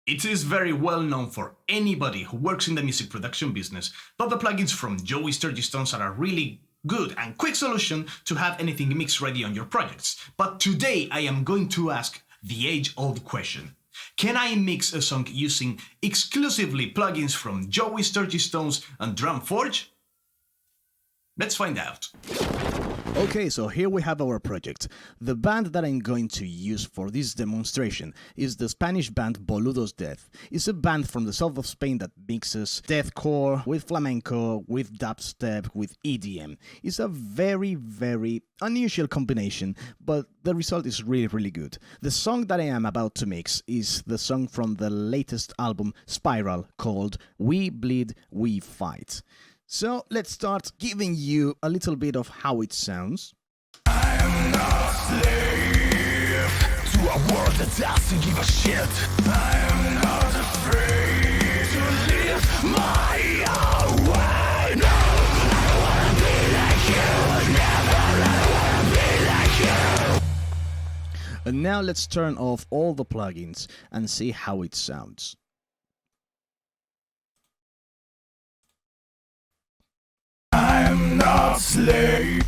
It is very well known for anybody who works in the music production business that the plugins from Joey Sturgistones are a really good and quick solution to have anything mix ready on your projects. But today I am going to ask the age-old question. Can I mix a song using exclusively plugins from Joey Sturgistones and DrumForge? Let's find out. Okay, so here we have our project. The band that I'm going to use for this demonstration is the Spanish band Boludos Death. It's a band from the south of Spain that mixes deathcore with flamenco, with dubstep, with EDM. It's a very unusual combination, but the result is really good. The song that I am about to mix is the song from the latest album Spiral called We Bleed, We Fight. So let's start giving you a little bit of how it sounds. I am not a slave to a world that doesn't give a shit. I am not afraid to live my own way. No, I don't wanna be like you. Never, I don't wanna be like you. And now let's turn off all the plugins and see how it sounds. I am not a slave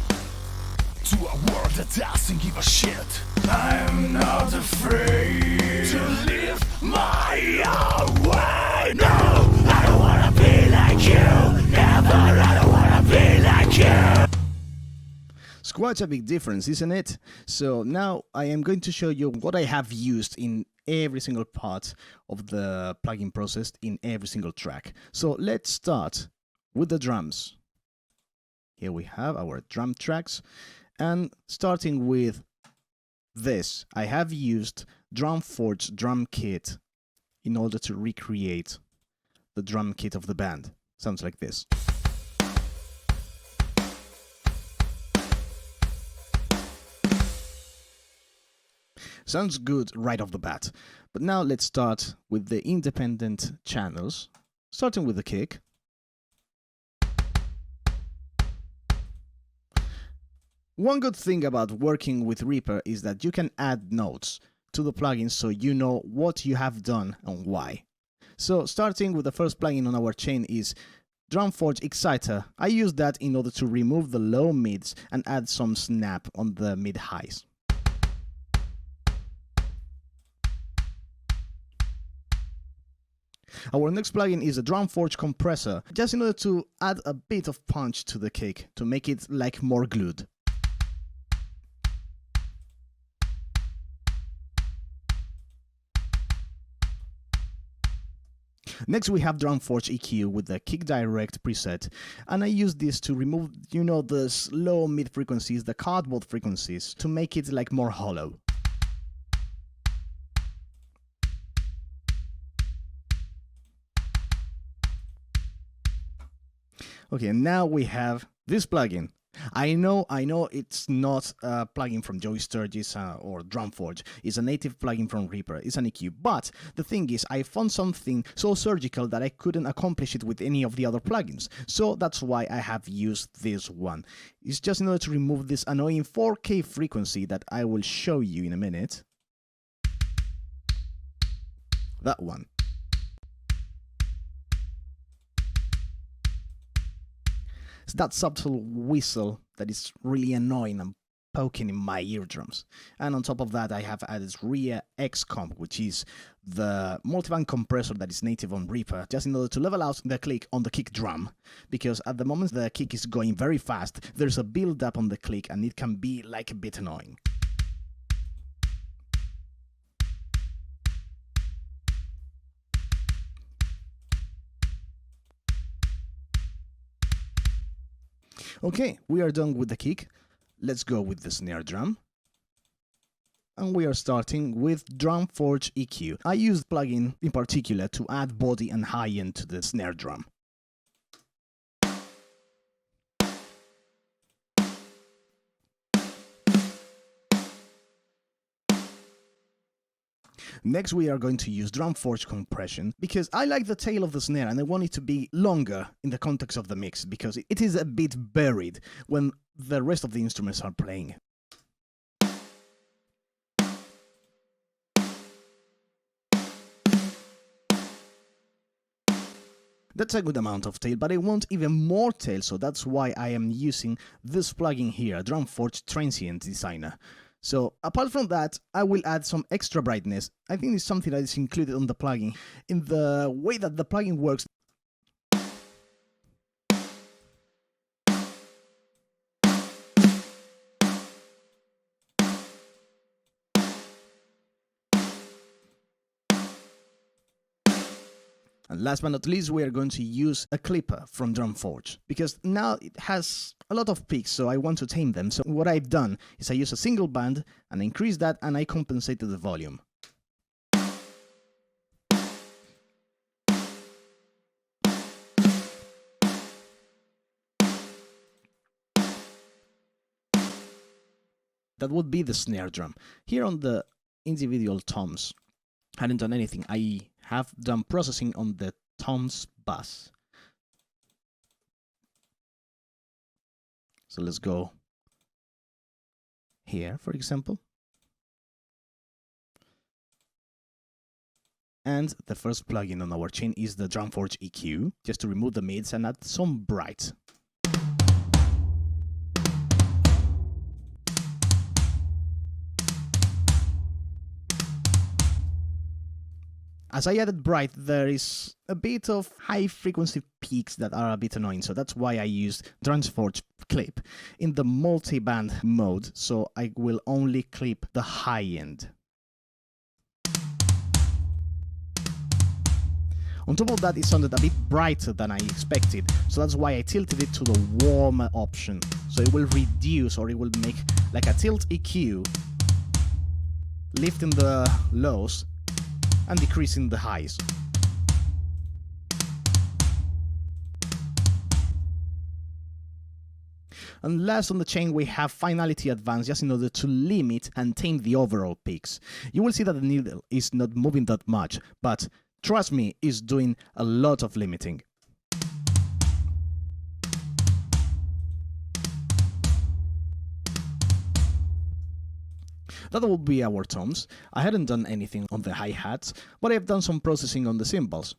to a world that doesn't give a shit. I am not afraid to live my own way. No, I don't wanna be like you. Never, I don't wanna be like you. It's quite a big difference, isn't it? So now I am going to show you what I have used in every single part of the plugin process in every single track. So let's start with the drums. Here we have our drum tracks, and starting with this, I have used DrumForge drum kit in order to recreate the drum kit of the band. Sounds like this. Sounds good right off the bat, but now let's start with the independent channels, starting with the kick. One good thing about working with Reaper is that you can add notes to the plugin so you know what you have done and why. So starting with the first plugin on our chain is DrumForge Exciter. I use that in order to remove the low mids and add some snap on the mid highs. Our next plugin is a DrumForge compressor, just in order to add a bit of punch to the kick, to make it like more glued. Next we have DrumForge EQ with the Kick Direct preset, and I use this to remove, the slow mid frequencies, the cardboard frequencies, to make it like more hollow. Okay, and now we have this plugin. I know it's not a plugin from Joey Sturgis or DrumForge. It's a native plugin from Reaper. It's an EQ. But the thing is, I found something so surgical that I couldn't accomplish it with any of the other plugins. So that's why I have used this one. It's just in order to remove this annoying 4K frequency that I will show you in a minute. That one. It's that subtle whistle that is really annoying and poking in my eardrums. And on top of that, I have added Rear X Comp, which is the multiband compressor that is native on Reaper, just in order to level out the click on the kick drum. Because at the moment the kick is going very fast, there's a build up on the click and it can be like a bit annoying. Okay, we are done with the kick. Let's go with the snare drum. And we are starting with DrumForge EQ. I use the plugin in particular to add body and high end to the snare drum. Next we are going to use DrumForge compression because I like the tail of the snare and I want it to be longer in the context of the mix because it is a bit buried when the rest of the instruments are playing. That's a good amount of tail, but I want even more tail, so that's why I am using this plugin here, DrumForge Transient Designer. So apart from that, I will add some extra brightness. I think it's something that is included on the plugin. In the way that the plugin works, and last but not least, we are going to use a clipper from DrumForge, because now it has a lot of peaks, so I want to tame them. So what I've done is I use a single band and increase that, and I compensated the volume. That would be the snare drum. Here on the individual toms, I hadn't done anything. I have done processing on the toms bass. So let's go here, for example. And the first plugin on our chain is the DrumForge EQ, just to remove the mids and add some bright. As I added bright, there is a bit of high frequency peaks that are a bit annoying, so that's why I used DrumForge Clip in the multi-band mode, so I will only clip the high end. On top of that, it sounded a bit brighter than I expected, so that's why I tilted it to the warmer option. So it will reduce, or it will make like a tilt EQ, lifting the lows and decreasing the highs. And last on the chain, we have Finality Advanced, just in order to limit and tame the overall peaks. You will see that the needle is not moving that much, but trust me, it's doing a lot of limiting. That will be our toms. I hadn't done anything on the hi-hats, but I've done some processing on the cymbals.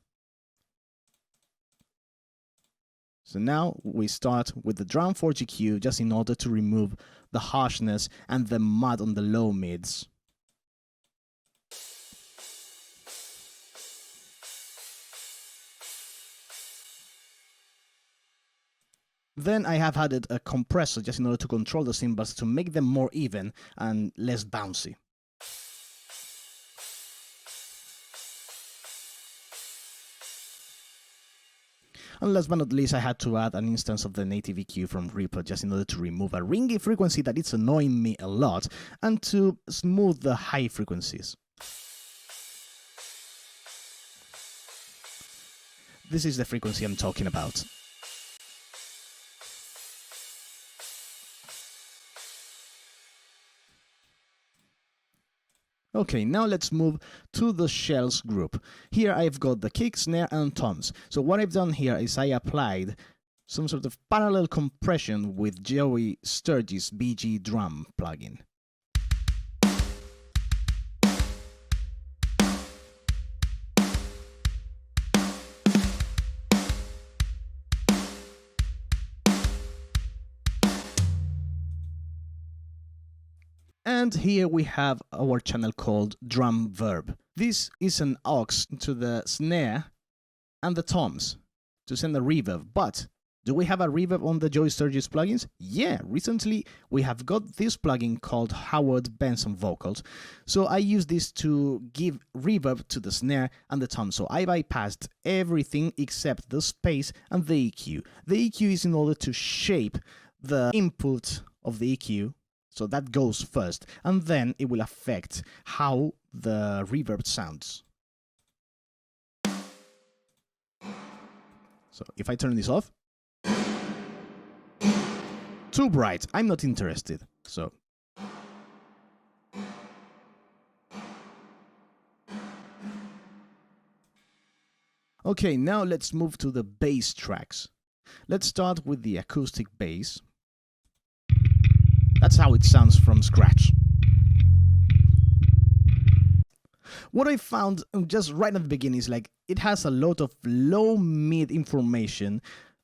So now we start with the DrumForge EQ, just in order to remove the harshness and the mud on the low mids. Then I have added a compressor just in order to control the cymbals to make them more even and less bouncy. And last but not least, I had to add an instance of the native EQ from Reaper just in order to remove a ringy frequency that is annoying me a lot and to smooth the high frequencies. This is the frequency I'm talking about. Okay, now let's move to the shells group. Here I've got the kick, snare and toms. So what I've done here is I applied some sort of parallel compression with Joey Sturgis BG drum plugin. And here we have our channel called Drum Verb. This is an aux to the snare and the toms to send a reverb. But do we have a reverb on the Joey Sturgis plugins? Yeah, recently we have got this plugin called Howard Benson Vocals. So I use this to give reverb to the snare and the tom. So I bypassed everything except the space and the EQ. The EQ is in order to shape the input of the EQ. So that goes first, and then it will affect how the reverb sounds. So if I turn this off, too bright, I'm not interested. So okay, now let's move to the bass tracks. Let's start with the acoustic bass. That's how it sounds from scratch. What I found just right at the beginning is like it has a lot of low mid information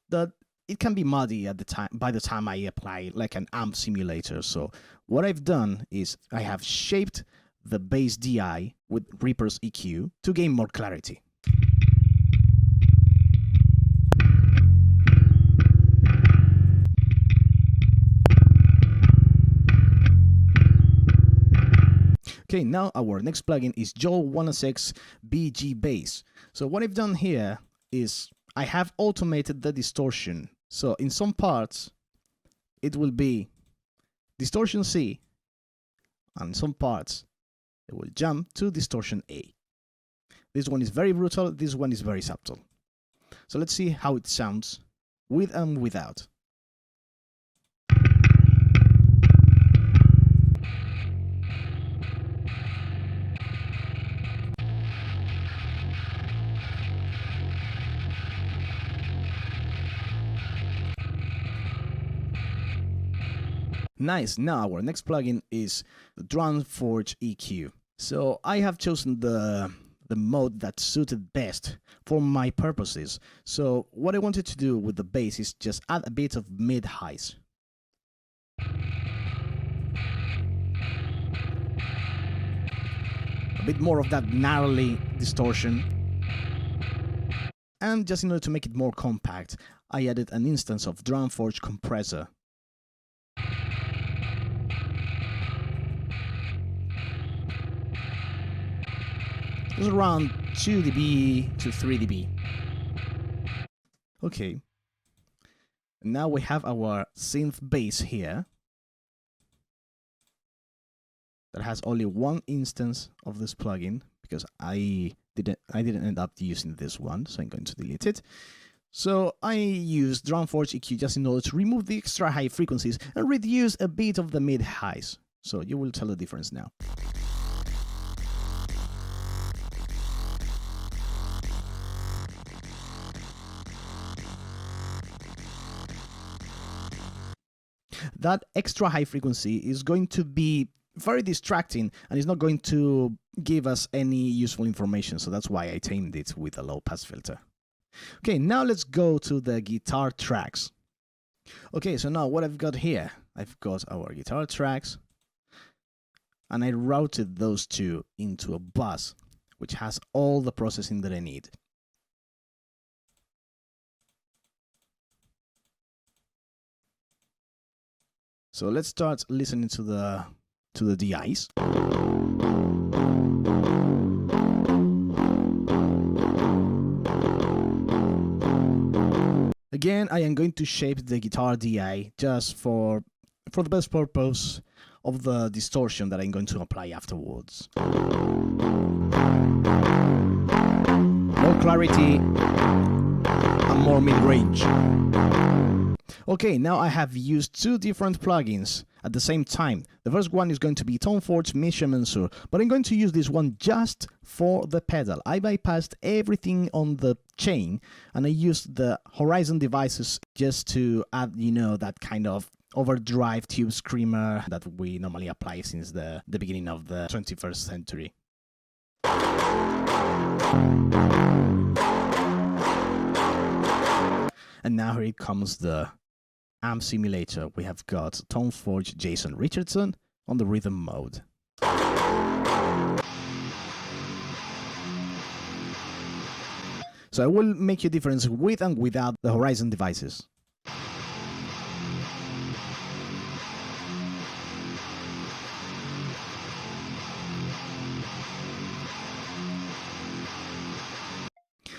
that it can be muddy at the time by the time I apply like an amp simulator. So what I've done is I have shaped the bass DI with Reaper's EQ to gain more clarity. Okay, now our next plugin is Joel106 BG Bass. So what I've done here is I have automated the distortion. So in some parts, it will be distortion C, and in some parts, it will jump to distortion A. This one is very brutal, this one is very subtle. So let's see how it sounds with and without. Nice. Now our next plugin is the DrumForge EQ. So I have chosen the mode that suited best for my purposes. So what I wanted to do with the bass is just add a bit of mid-highs. A bit more of that gnarly distortion. And just in order to make it more compact, I added an instance of DrumForge compressor. It's around 2 dB to 3 dB. Okay. Now we have our synth bass here that has only one instance of this plugin because I didn't end up using this one, so I'm going to delete it. So I used DrumForge EQ just in order to remove the extra high frequencies and reduce a bit of the mid highs. So you will tell the difference now. That extra high frequency is going to be very distracting and is not going to give us any useful information, so that's why I tamed it with a low pass filter. Okay, now let's go to the guitar tracks. Okay, so now what I've got here, I've got our guitar tracks and I routed those two into a bus which has all the processing that I need. So let's start listening to the DIs. Again, I am going to shape the guitar DI just for the best purpose of the distortion that I'm going to apply afterwards. More clarity and more mid-range. Okay, now I have used two different plugins at the same time. The first one is going to be ToneForge Measurement Sur, but I'm going to use this one just for the pedal. I bypassed everything on the chain and I used the Horizon devices just to add, you know, that kind of overdrive tube screamer that we normally apply since the beginning of the 21st century. And now here comes the amp simulator. We have got ToneForge Jason Richardson on the rhythm mode. So I will make a difference with and without the Horizon devices.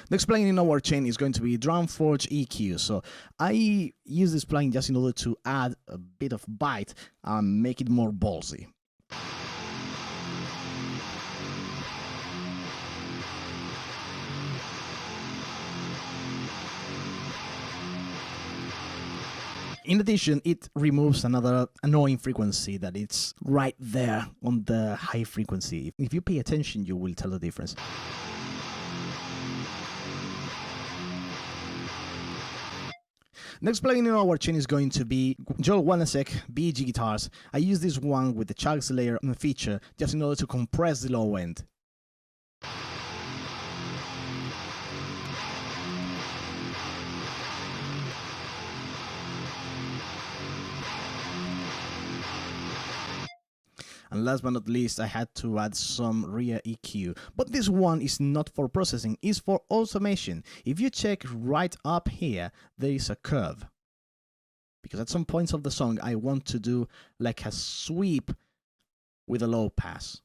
Next plugin in our chain is going to be DrumForge EQ. So I use this plugin just in order to add a bit of bite and make it more ballsy. In addition, it removes another annoying frequency that it's right there on the high frequency. If you pay attention, you will tell the difference. Next plugin in our chain is going to be Joel106 BG Guitars. I use this one with the Chugs layer feature just in order to compress the low end. And last but not least, I had to add some rear EQ. But this one is not for processing, it's for automation. If you check right up here, there is a curve. Because at some points of the song, I want to do like a sweep with a low pass.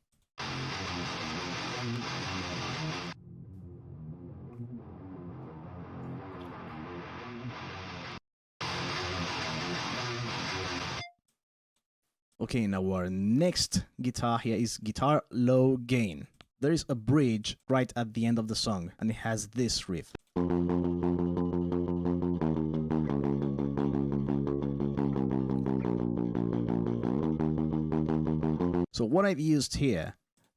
Okay, now our next guitar here is guitar low gain. There is a bridge right at the end of the song, and it has this riff. So what I've used here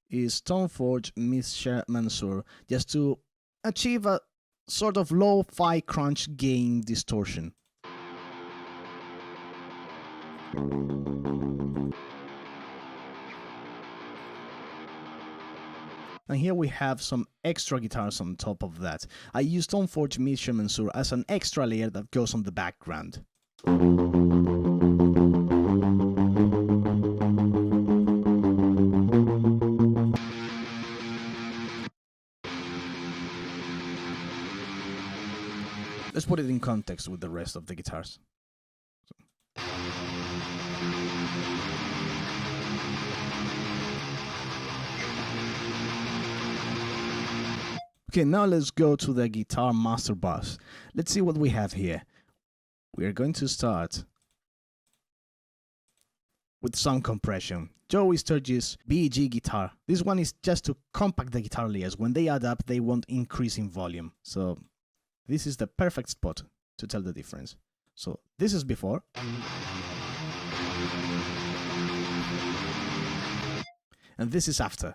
is Stoneforge Mixture Mansour just to achieve a sort of lo-fi crunch gain distortion. And here we have some extra guitars on top of that. I use Stoneforge Mixture Mansour as an extra layer that goes on the background. Let's put it in context with the rest of the guitars. Okay, now let's go to the guitar master bus. Let's see what we have here. We are going to start with sound compression. Joey Sturgis BG guitar. This one is just to compact the guitar layers. When they add up, they won't increase in volume. So this is the perfect spot to tell the difference. So this is before. And this is after.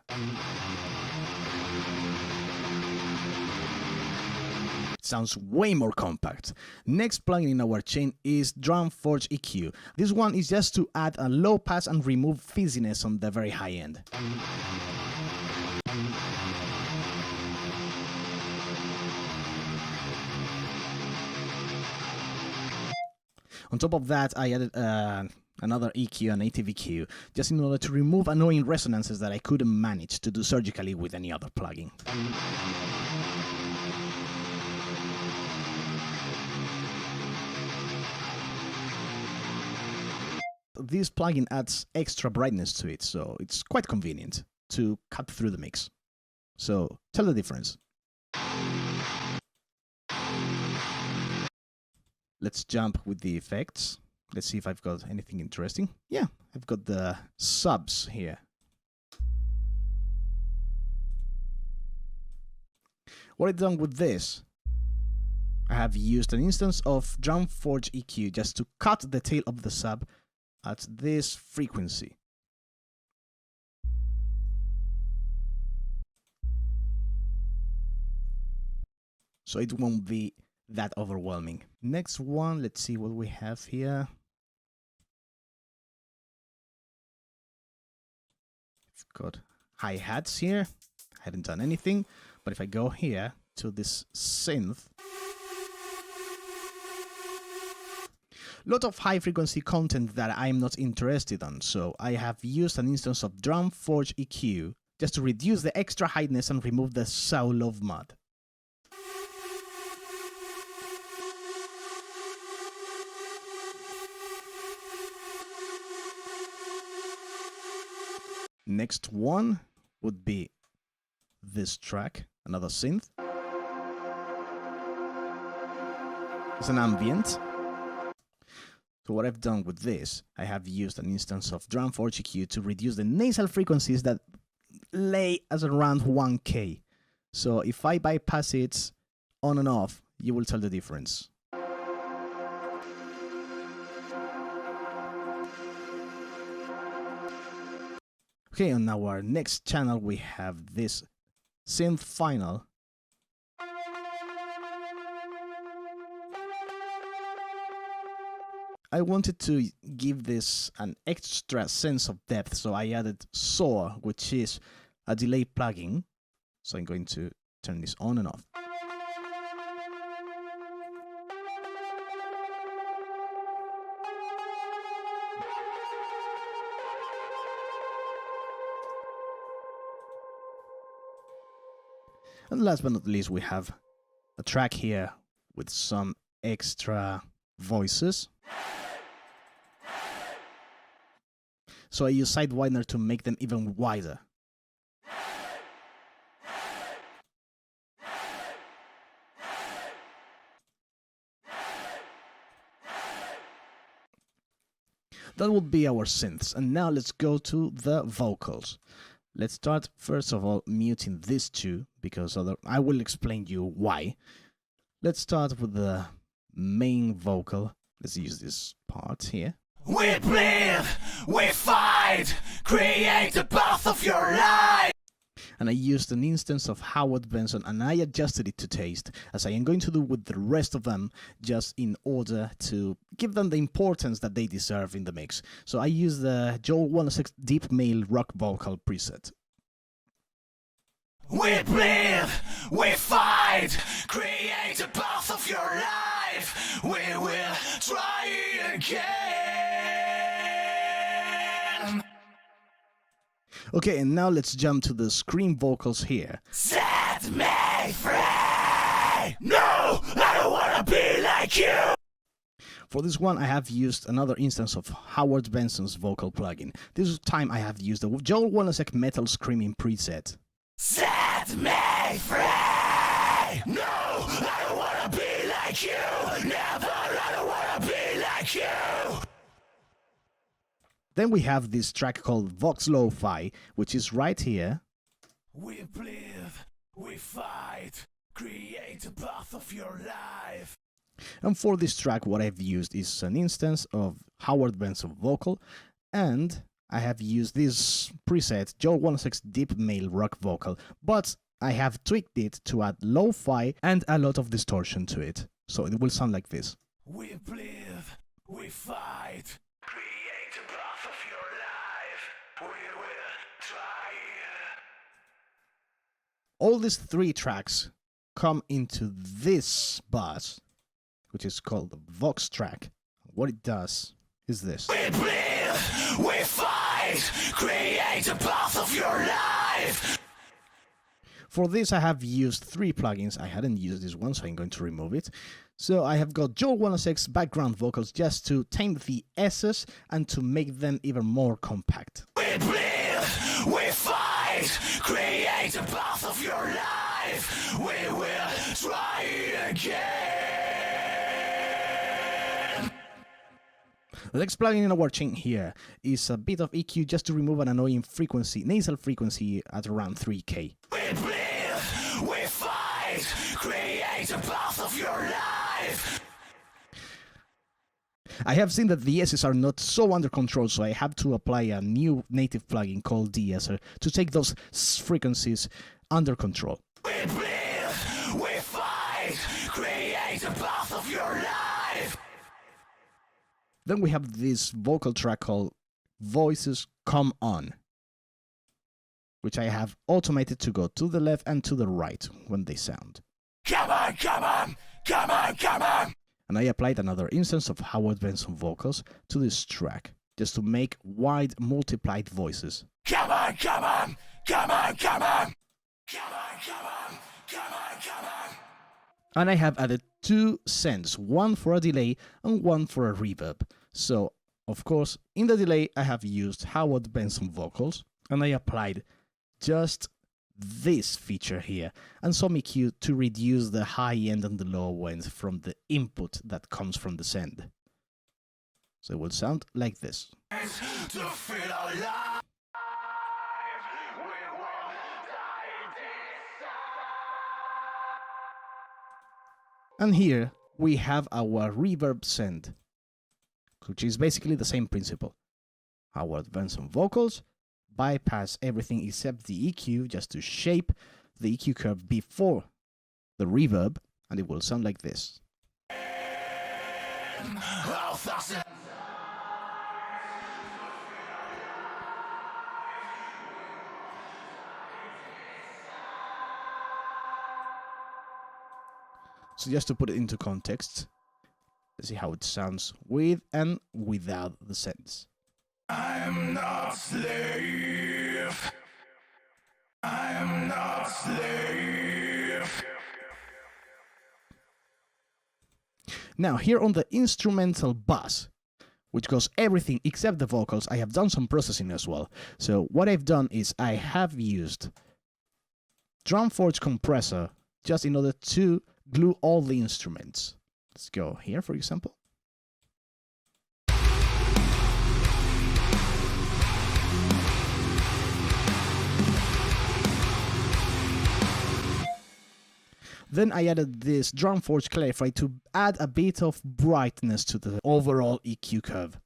Sounds way more compact. Next plugin in our chain is Drumforge EQ. This one is just to add a low pass and remove fizziness on the very high end. On top of that, I added another EQ, a native EQ, just in order to remove annoying resonances that I couldn't manage to do surgically with any other plugin. This plugin adds extra brightness to it, so it's quite convenient to cut through the mix. So, tell the difference. Let's jump with the effects. Let's see if I've got anything interesting. Yeah, I've got the subs here. What I've done with this, I have used an instance of Drumforge EQ just to cut the tail of the sub at this frequency. So it won't be that overwhelming. Next one, let's see what we have here. I've got hi-hats here. I haven't done anything, but if I go here to this synth, lot of high frequency content that I'm not interested in, so I have used an instance of Drumforge EQ just to reduce the extra highness and remove the soul of mud. Next one would be this track, another synth. It's an ambient. So what I've done with this, I have used an instance of Drumforge EQ to reduce the nasal frequencies that lay as around 1K. So if I bypass it on and off, you will tell the difference. Okay, on our next channel we have this synth final. I wanted to give this an extra sense of depth, so I added Soar, which is a delay plugin. So I'm going to turn this on and off. And last but not least, we have a track here with some extra voices. So I use side widener to make them even wider. That would be our synths, and now let's go to the vocals. Let's start first of all muting these two, because I will explain you why. Let's start with the main vocal. Let's use this part here. We bleed, we fight, create the path of your life. And I used an instance of Howard Benson and I adjusted it to taste, as I am going to do with the rest of them, just in order to give them the importance that they deserve in the mix. So I used the Joel 106 deep male rock vocal preset. We bleed, we fight, create the path of your life. We will try again. Okay, and now let's jump to the scream vocals here. Set me free! No, I don't wanna be like you! For this one, I have used another instance of Howard Benson's vocal plugin. This time I have used the Joel 106 metal screaming preset. Set me free! No, I don't wanna be like you! Never, I don't wanna be like you! Then we have this track called Vox Lo-Fi, which is right here. We bleed, we fight, create the path of your life. And for this track, what I've used is an instance of Howard Benson vocal, and I have used this preset, Joel 106 deep male rock vocal, but I have tweaked it to add lo-fi and a lot of distortion to it. So it will sound like this. We bleed, we fight, create the path of your life. We will try. All these three tracks come into this bus, which is called the Vox track. What it does is this. We bleed, we fight, create the path of your life. For this, I have used three plugins. I hadn't used this one, so I'm going to remove it. So I have got Joel 106 background vocals just to tame the S's and to make them even more compact. We bleed, we fight, create the path of your life. We will try again. The next plugin in our chain here is a bit of EQ just to remove an annoying frequency, nasal frequency at around 3K. We bleed, we fight, create the path of your life. I have seen that the S's are not so under control, so I have to apply a new native plugin called de-esser to take those frequencies under control. We bleed, we fight, create the path of your life. Then we have this vocal track called Voices Come On, which I have automated to go to the left and to the right when they sound. Come on, come on, come on, come on. And I applied another instance of Howard Benson vocals to this track, just to make wide multiplied voices. Come on, come on, come on, come on. Come on, come on, come on, come on. And I have added two sends, one for a delay and one for a reverb. So, of course, in the delay I have used Howard Benson vocals, and I applied just this feature here and some EQ to reduce the high end and the low end from the input that comes from the send. So it will sound like this. To feel alive, we will die And here we have our reverb send, which is basically the same principle. Howard Benson vocals, bypass everything except the EQ just to shape the EQ curve before the reverb, and it will sound like this. So just to put it into context, let's see how it sounds with and without the sends. I'm not slave. I'm not slave. Now here on the instrumental bus, which goes everything except the vocals, I have done some processing as well. So what I've done is I have used DrumForge compressor just in order to glue all the instruments. Let's go here, for example. Then I added this DrumForge Clarify to add a bit of brightness to the overall EQ curve.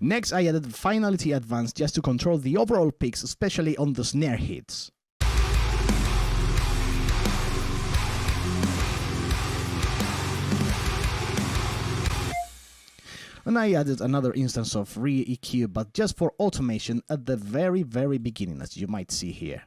Next, I added Finality Advance just to control the overall peaks, especially on the snare hits. And I added another instance of Re-EQ, but just for automation at the very beginning, as you might see here.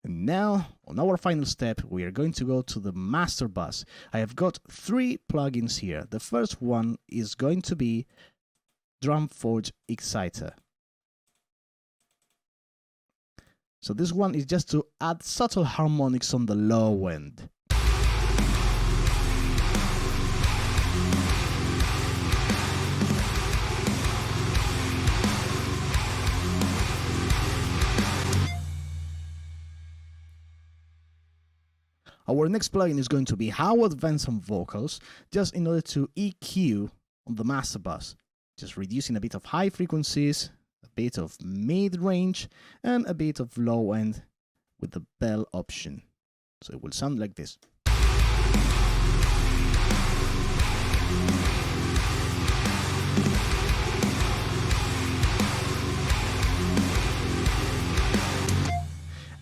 And now, on our final step, we are going to go to the master bus. I have got 3 plugins here. The first one is going to be DrumForge Exciter. So this one is just to add subtle harmonics on the low end. Our next plugin is going to be How Advanced Some Vocals, just in order to EQ on the master bus. Just reducing a bit of high frequencies, a bit of mid-range, and a bit of low end with the bell option. So it will sound like this.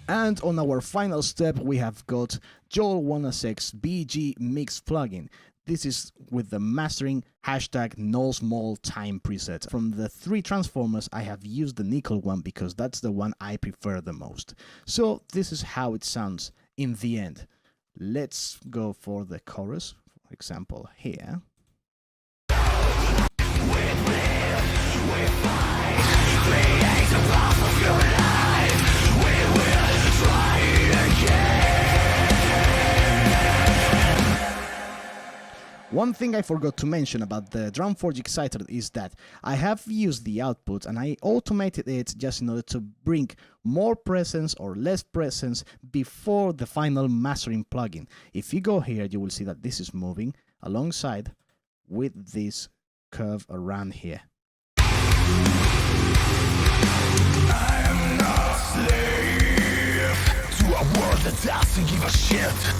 And on our final step, we have got Joel Wanasek's BG Mix plugin. This is with the mastering #NoSmallTime preset. From the 3 transformers, I have used the nickel one because that's the one I prefer the most. So this is how it sounds in the end. Let's go for the chorus, for example, here. One thing I forgot to mention about the DrumForge Exciter is that I have used the output and I automated it just in order to bring more presence or less presence before the final mastering plugin. If you go here, you will see that this is moving alongside with this curve around here. I am not a slave to a world that doesn't give a shit.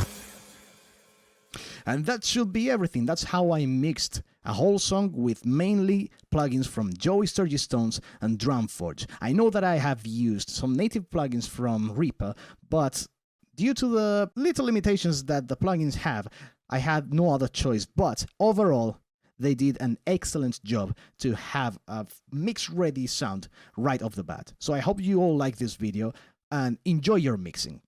And that should be everything. That's how I mixed a whole song with mainly plugins from Joey Sturgistones and DrumForge. I know that I have used some native plugins from Reaper, but due to the little limitations that the plugins have, I had no other choice. But overall, they did an excellent job to have a mix-ready sound right off the bat. So I hope you all like this video and enjoy your mixing.